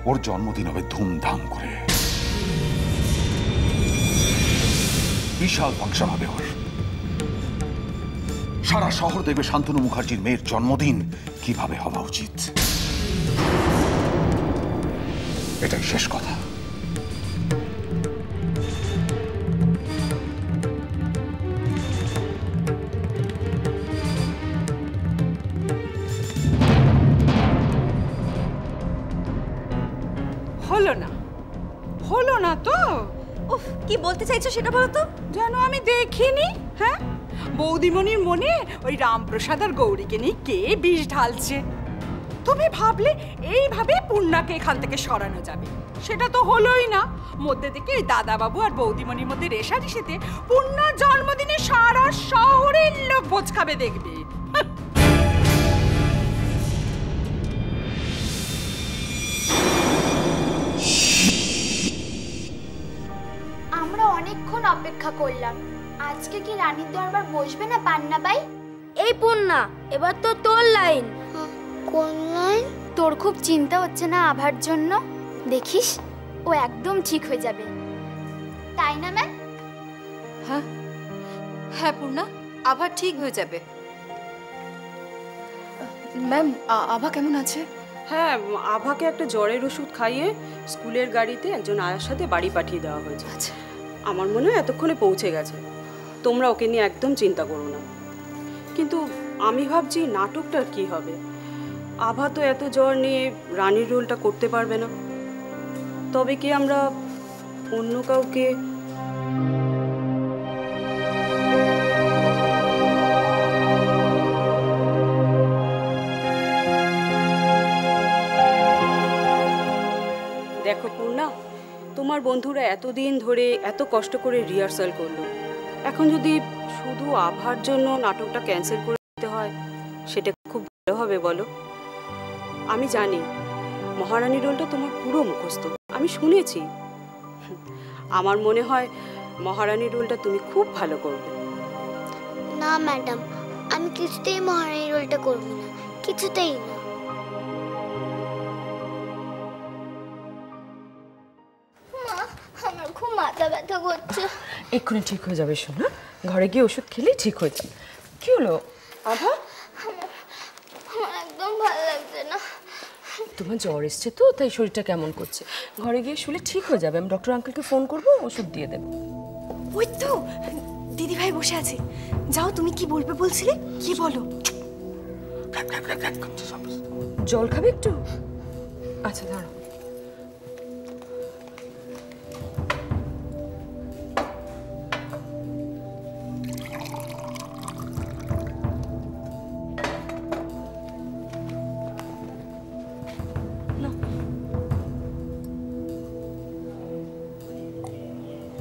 ওর জন্মদিন হবে ধুমধাম করে, বিশাল ফাংশন হবে ওর। সারা শহর দেখবে শান্তনু মুখার্জির মেয়ের জন্মদিন কিভাবে হওয়া উচিত। এটাই শেষ কথা। হলো না তো? উফ, কি বলতে চাইছো সেটা বলো তো। যেন আমি দেখিনি। হ্যাঁ, বৌদিমণির মনে ওই রামপ্রসাদ আর গৌরীকে নিয়ে কে বিষ ঢালছে। তুমি ভাবলে এইভাবে পূর্ণাকে এখান থেকে সরানো যাবে, সেটা তো হলোই না। মধ্যে থেকে এই দাদাবাবু আর বৌদিমণির মধ্যে রেষারেষিতে পূর্ণার জন্মদিনে সারা শহরের লোক ভোজ খাবে দেখবে। আমরা অনেকক্ষণ অপেক্ষা করলাম, আজকে কি রানীর দরবার বসবে না পান্না বাই? এই পূর্ণা, এবার তো তোর লাইন। কোন লাইন? তোর খুব চিন্তা হচ্ছে না আভার জন্য? দেখিস ও একদম ঠিক হয়ে যাবে, তাই না ম্যাম? হ্যাঁ হ্যাঁ পূর্ণা, আভা ঠিক হয়ে যাবে। ম্যাম, আভা কেমন আছে? হ্যাঁ, আভাকে একটা জ্বরের ওষুধ খাইয়ে স্কুলের গাড়িতে একজন আয়ার সাথে বাড়ি পাঠিয়ে দেওয়া হয়েছে। আচ্ছা, আমার মনে হয় এতক্ষণে পৌঁছে গেছে। তোমরা ওকে নিয়ে একদম চিন্তা করো না। কিন্তু আমি ভাবছি নাটকটার কি হবে। আভা তো এত জ্বর নিয়ে রানীর রোলটা করতে পারবে না। তবে কি আমরা অন্য কাউকে? দেখো পূর্ণা, তোমার বন্ধুরা এতদিন ধরে এত কষ্ট করে রিহার্সাল করলো, এখন যদি শুধু আভার জন্য নাটকটা ক্যান্সেল করে দিতে হয়, সেটা খুব ভালো হবে বলো? আমি জানি মহারানী রোলটা তোমার পুরো মুখস্থ, আমি শুনেছি। আমার মনে হয় মহারানী রোলটা তুমি খুব ভালো করবে। না ম্যাডাম, আমি কিছুতেই মহারানী রোলটা করব না, কিছুতেই না। আমার খুব মাথা ব্যথা করছে। এক্ষুনি ঠিক হয়ে যাবে শোনা, ঘরে গিয়ে ওষুধ খেলেই ঠিক হয়ে যাবে। কি হলো আভা? আমার একদম ভালো লাগছে না। তোমার জ্বর এসছে তো, তাই শরীরটা কেমন করছে। ঘরে গিয়ে শুলে ঠিক হয়ে যাবে। আমি ডক্টর আঙ্কেলকে ফোন করবো, ওষুধ দিয়ে দেবো। ওই তো দিদি ভাই বসে আছে, যাও। তুমি কি বলবে বলছিলে, কি বলো? জল খাবে একটু? আচ্ছা দাঁড়াও।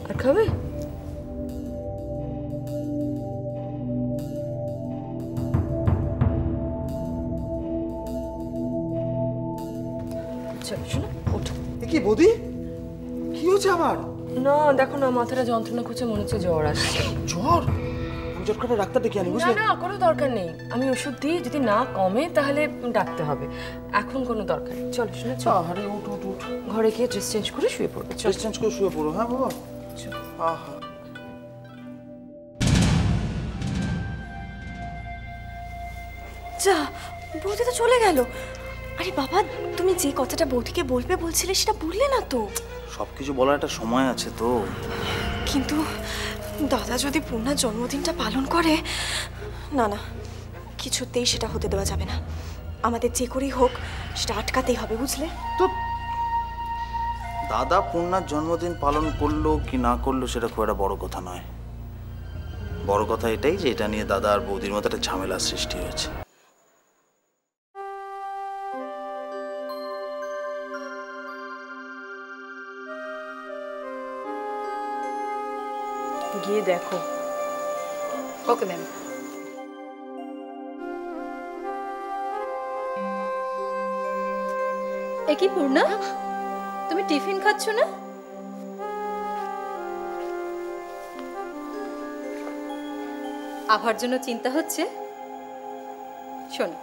আর খাবে? চলো শোনো, ওঠো। কি বৌদি, কি হচ্ছে আমার? না দেখো না, মাথাটা যন্ত্রণা করছে, মনে হচ্ছে জ্বর আসছে। জ্বর? আমি জ্বর কাটা ডাক্তার ডেকে আনি, না বুঝলে? না, কোনো দরকার নেই। আমি ওষুধ দিই, যদি না কমে তাহলে ডাকতে হবে। এখন কোনো দরকার নেই। চলো শোনো, চলো। আরে উঠ উঠ উঠ, ঘরে গিয়ে ড্রেস চেঞ্জ করে শুয়ে পড়বে। ড্রেস চেঞ্জ করে শুয়ে পড়ো। হ্যাঁ বাবা। আহা, যা, বৌদি তো চলে গেল। আরে বাবা, তুমি যে কথাটা বৌদিকে বলবে বলছিলে সেটা বললে না তো। সবকিছু বলার একটা সময় আছে তো। কিন্তু দাদা যদি পূর্ণার জন্মদিনটা পালন করে, না না, কিছুতেই সেটা হতে দেওয়া যাবে না। আমাদের যে করেই হোক সেটা আটকাতেই হবে, বুঝলে? তো দাদা পূর্ণার জন্মদিন পালন করলো কি না করলো সেটা খুব একটা বড় কথা নয়। বড় কথা এটাই যে এটা নিয়ে দাদা আর বৌদির মধ্যে একটা ঝামেলার সৃষ্টি হয়েছে। গিয়ে দেখো। Okay ma'am. এ কি পূর্ণা, তুমি টিফিন খাচ্ছ না? আভার জন্য চিন্তা হচ্ছে? শোনো,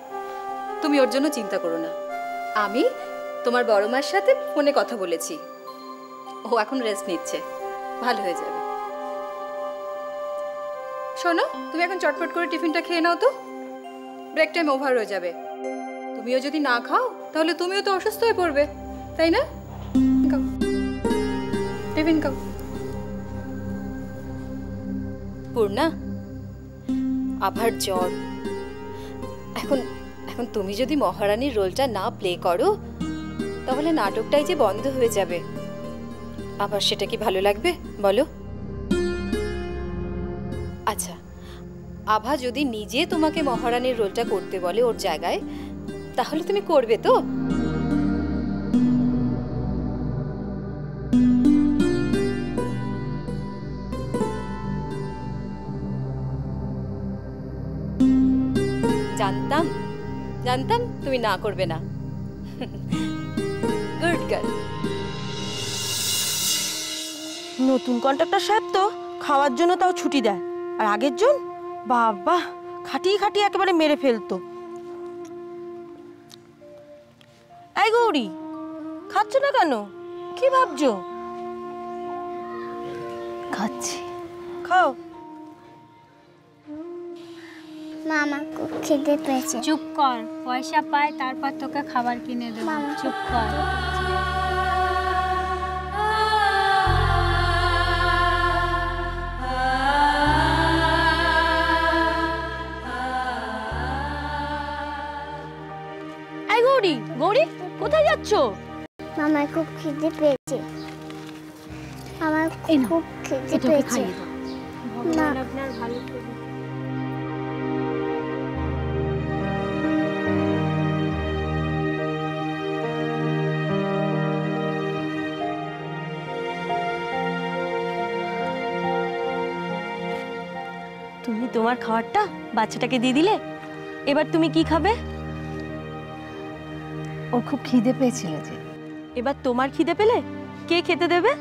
তুমি ওর জন্য চিন্তা করো না। আমি তোমার বড় মার সাথে ফোনে কথা বলেছি, ও এখন রেস্ট নিচ্ছে, ভালো হয়ে যাবে। শোনো, তুমি এখন চটপট করে টিফিনটা খেয়ে নাও তো, ব্রেক টাইম ওভার হয়ে যাবে। তুমিও যদি না খাও তাহলে তুমিও তো অসুস্থ হয়ে পড়বে, তাই না? খাও, টিফিন খাও। পূর্ণা, আভার জ্বর। এখন এখন তুমি যদি মহারানীর রোলটা না প্লে করো তাহলে নাটকটাই যে বন্ধ হয়ে যাবে। আবার সেটা কি ভালো লাগবে বলো? আচ্ছা, আভা যদি নিজে তোমাকে মহারানীর রোলটা করতে বলে ওর জায়গায়, তাহলে তুমি করবে তো? জানতাম জানতাম তুমি না করবে না। Good girl. নতুন কন্ট্রাক্টর সাহেব তো খাওয়ার জন্য তাও ছুটি দেয়, আর আগের জন বাবা খাটিয়ে খাটিয়ে একেবারে মেরে ফেলতো। এই গৌরী, খাচ্ছ না কেন? কি ভাবছো? খাচ্ছি। খাও। মামা খুব খিদে পেয়েছে। চুপ কর, পয়সা পায় তারপর তোকে খাবার কিনে দেবো। চুপ কর। এই গৌরী, গৌরী কোথায় যাচ্ছ? মামা খুব খিদে পেয়েছে। আমার খুব খিদে পেয়েছে। ভগবান আপনার ভালো করুন। তুমি তোমার খাবারটা বাচ্চাটাকে দিয়ে দিলে, এবার তুমি কি খাবে? ওর খুব খিদে পেয়েছিল যে। এবার তোমার খিদে পেলে কে খেতে দেবে?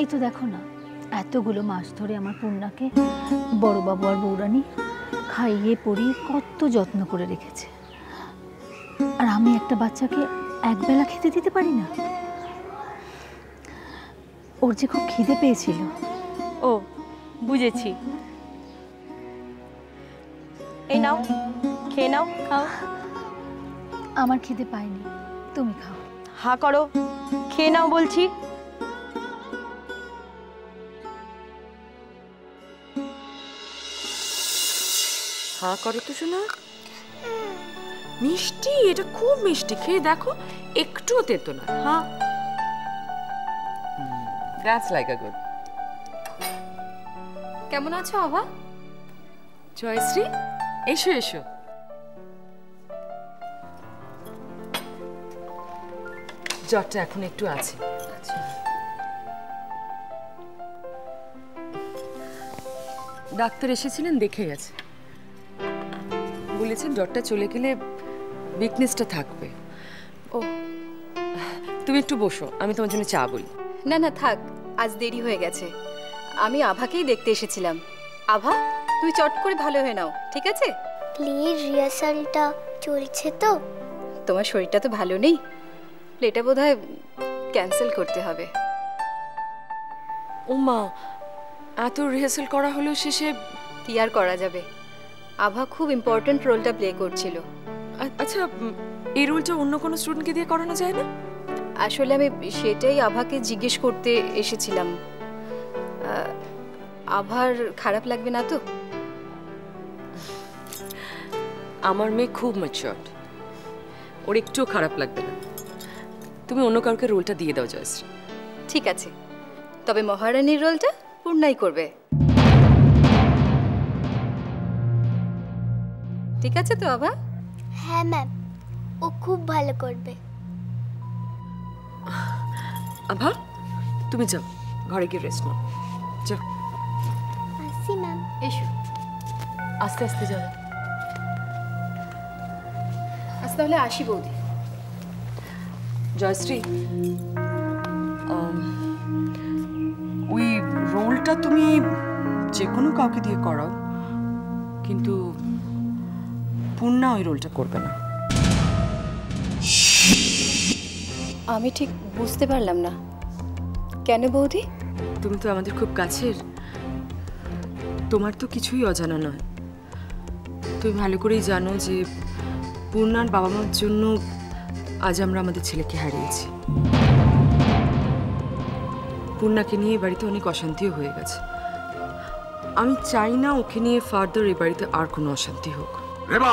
এই তো দেখো না, এতগুলো মাস ধরে আমার পূর্ণাকে বড়বাবু আর বৌরানী খাইয়ে পরিয়ে কত যত্ন করে রেখেছে, আর আমি একটা বাচ্চাকে একবেলা খেতে দিতে পারি না। ওর যে খুব খিদে পেয়েছিল। ও বুঝেছি। এই নাও, খেয়ে নাও, খাও। আমার খিদে পায়নি, তুমি খাও। হা করো, খেয়ে নাও বলছি। হা করো তো শোনা। মিষ্টি, এটা খুব মিষ্টি, খেয়ে দেখো, একটুও তেতো না। হ্যাঁ, দ্যাটস লাইক আ গুড। কেমন আছো আভা? জয়শ্রী, এসো এসো। জ্বরটা এখন একটু আছে। ডাক্তার এসেছিলেন, দেখে গেছে, বলেছেন জ্বরটা চলে গেলে উইকনেসটা থাকবে। ও, তুমি একটু বসো, আমি তোমার জন্য চা বলি। না না থাক, আজ দেরি হয়ে গেছে। আমি আভাকেই দেখতে এসেছিলাম। আভা, তুমি চট করে ভালো হয়ে নাও, ঠিক আছে? প্লিজ, রিহার্সালটা চলছে তো? তোমার শরীরটা তো ভালো নেই, এটা বোধহয় ক্যান্সেল করতে হবে। ও মা, এত রিহার্সাল করা হলো, শেষে কি আর করা যাবে? আভা খুব ইম্পর্ট্যান্ট রোলটা প্লে করছিল। আচ্ছা, এই রোলটা অন্য কোনো স্টুডেন্টকে দিয়ে করানো যায় না? আসলে আমি সেটাই আভাকে জিজ্ঞেস করতে এসেছিলাম। আভার খারাপ লাগবে না তো? আমার মেয়ে খুব ম্যাচিওরড, ওর একটুও খারাপ লাগবে না। তুমি অন্য কাউকে রোলটা দিয়ে দাও জয়শ্রী। ঠিক আছে, তবে মহারানীর রোলটা পূর্ণাই করবে, ঠিক আছে তো আভা? হ্যাঁ ম্যাম, ও খুব ভালো করবে। আভা, তুমি যাও, ঘরে গিয়ে রেস্ট নাও, যাও। আসি ম্যাম। এসো, আস্তে আস্তে যাও। আজ তাহলে আসি বৌদি। জয়শ্রী, ওই রোলটা তুমি যে কোনো কাউকে দিয়ে করাও, কিন্তু পূর্ণা ওই রোলটা করবে না। আমি ঠিক বুঝতে পারলাম না, কেন বৌদি? তুমি তো আমাদের খুব কাছের, তোমার তো কিছুই অজানা নয়। তুমি ভালো করেই জানো যে পূর্ণার বাবা মার জন্য আজ আমরা আমাদের ছেলেকে হারিয়েছি। পূর্ণাকে নিয়ে বাড়িতে অনেক অশান্তিও হয়ে গেছে। আমি চাই না ওকে নিয়ে ফার্দার এই বাড়িতে আর কোনো অশান্তি হোক। রেবা